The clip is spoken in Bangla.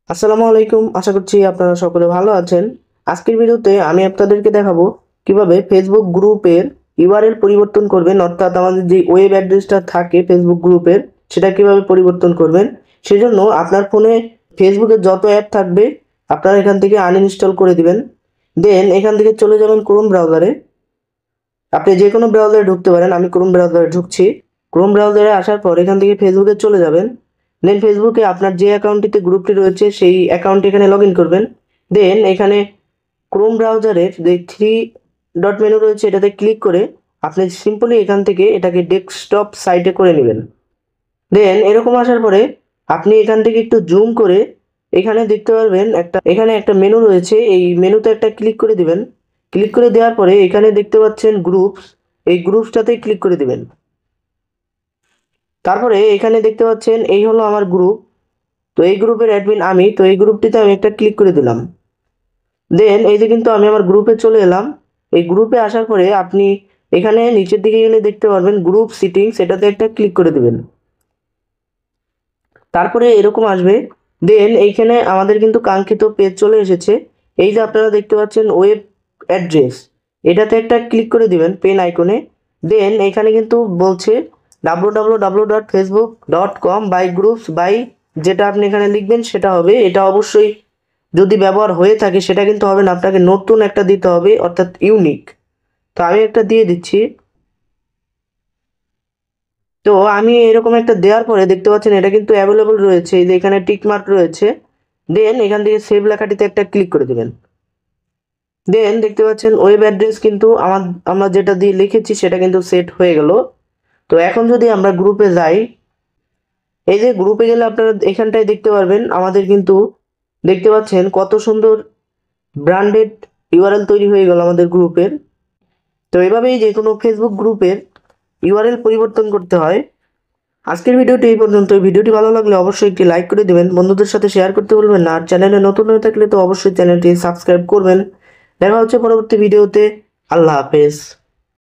আসসালামু আলাইকুম, আশা করছি আপনারা সকলে ভালো আছেন। আজকের ভিডিওতে আমি আপনাদেরকে দেখাবো কিভাবে ফেসবুক গ্রুপের ইউআরএল পরিবর্তন করবেন, অর্থাৎ আমাদের যে ওয়েব অ্যাড্রেসটা থাকে ফেসবুক গ্রুপের সেটা কিভাবে পরিবর্তন করবেন। সেজন্য আপনার ফোনে ফেসবুকের যত অ্যাপ থাকবে আপনারা এখান থেকে আনইনস্টল করে দিবেন। দেন এখান থেকে চলে যাবেন ক্রোম ব্রাউজারে। আপনি যে কোনো ব্রাউজারে ঢুকতে পারেন, আমি ক্রোম ব্রাউজারে ঢুকছি। ক্রোম ব্রাউজারে আসার পর এখান থেকে ফেসবুকে চলে যাবেন। দেন ফেসবুকে আপনার যে অ্যাকাউন্টটিতে গ্রুপটি রয়েছে সেই অ্যাকাউন্টটি এখানে লগ ইন করবেন। দেন এখানে ক্রোম ব্রাউজারের যে থ্রি ডট মেনু রয়েছে এটাতে ক্লিক করে আপনি সিম্পলি এখান থেকে এটাকে ডেস্কটপ সাইটে করে নেবেন। দেন এরকম আসার পরে আপনি এখান থেকে একটু জুম করে এখানে দেখতে পারবেন এখানে একটা মেনু রয়েছে, এই মেনুতে একটা ক্লিক করে দিবেন। ক্লিক করে দেওয়ার পরে এখানে দেখতে পাচ্ছেন গ্রুপস, এই গ্রুপসটাতে ক্লিক করে দিবেন। তারপরে এখানে দেখতে পাচ্ছেন এই হলো আমার গ্রুপ। তো এই গ্রুপের অ্যাডমিন আমি, তো এই গ্রুপটিতে আমি একটা ক্লিক করে দিলাম। দেন এই যে কিন্তু আমি আমার গ্রুপে চলে এলাম। এই গ্রুপে আসার পরে আপনি এখানে নিচের দিকে গেলে দেখতে পারবেন গ্রুপ সিটিংস, এটাতে একটা ক্লিক করে দিবেন। তারপরে এরকম আসবে। দেন এইখানে আমাদের কিন্তু কাঙ্ক্ষিত পেজ চলে এসেছে। এই যে আপনারা দেখতে পাচ্ছেন ওয়েব অ্যাড্রেস, এটাতে একটা ক্লিক করে দিবেন পেন আইকনে। দেন এখানে কিন্তু বলছে www.facebook.com/groups, যেটা আপনি এখানে লিখবেন সেটা হবে। এটা অবশ্যই যদি ব্যবহার হয়ে থাকে সেটা কিন্তু হবে না, আপনাকে নতুন একটা দিতে হবে, অর্থাৎ ইউনিক। তো আমি একটা দিয়ে দিচ্ছি। তো আমি এরকম একটা দেওয়ার পরে দেখতে পাচ্ছেন এটা কিন্তু অ্যাভেলেবল রয়েছে, এই যে এখানে টিক মার্ক রয়েছে। দেন এখান থেকে সেভ লেখাটিতে একটা ক্লিক করে দেবেন। দেন দেখতে পাচ্ছেন ওয়েব অ্যাড্রেস কিন্তু আমরা যেটা দিয়ে লিখেছি সেটা কিন্তু সেট হয়ে গেল। তো এখন যদি আমরা গ্রুপে যাই, এই যে গ্রুপে গেলে আপনারা এখানটায় দেখতে পারবেন আমাদের কিন্তু দেখতে পাচ্ছেন কত সুন্দর ব্র্যান্ডেড ইউআরএল তৈরি হয়ে গেল আমাদের গ্রুপের। তো এভাবেই যে কোনো ফেসবুক গ্রুপের ইউআরএল পরিবর্তন করতে হয়। আজকের ভিডিওটি এই পর্যন্ত। ভিডিওটি ভালো লাগলে অবশ্যই একটি লাইক করে দেবেন, বন্ধুদের সাথে শেয়ার করতে ভুলবেন না। আর চ্যানেলে নতুন হয়ে থাকলে তো অবশ্যই চ্যানেলটি সাবস্ক্রাইব করবেন। দেখা হচ্ছে পরবর্তী ভিডিওতে। আল্লাহ হাফেজ।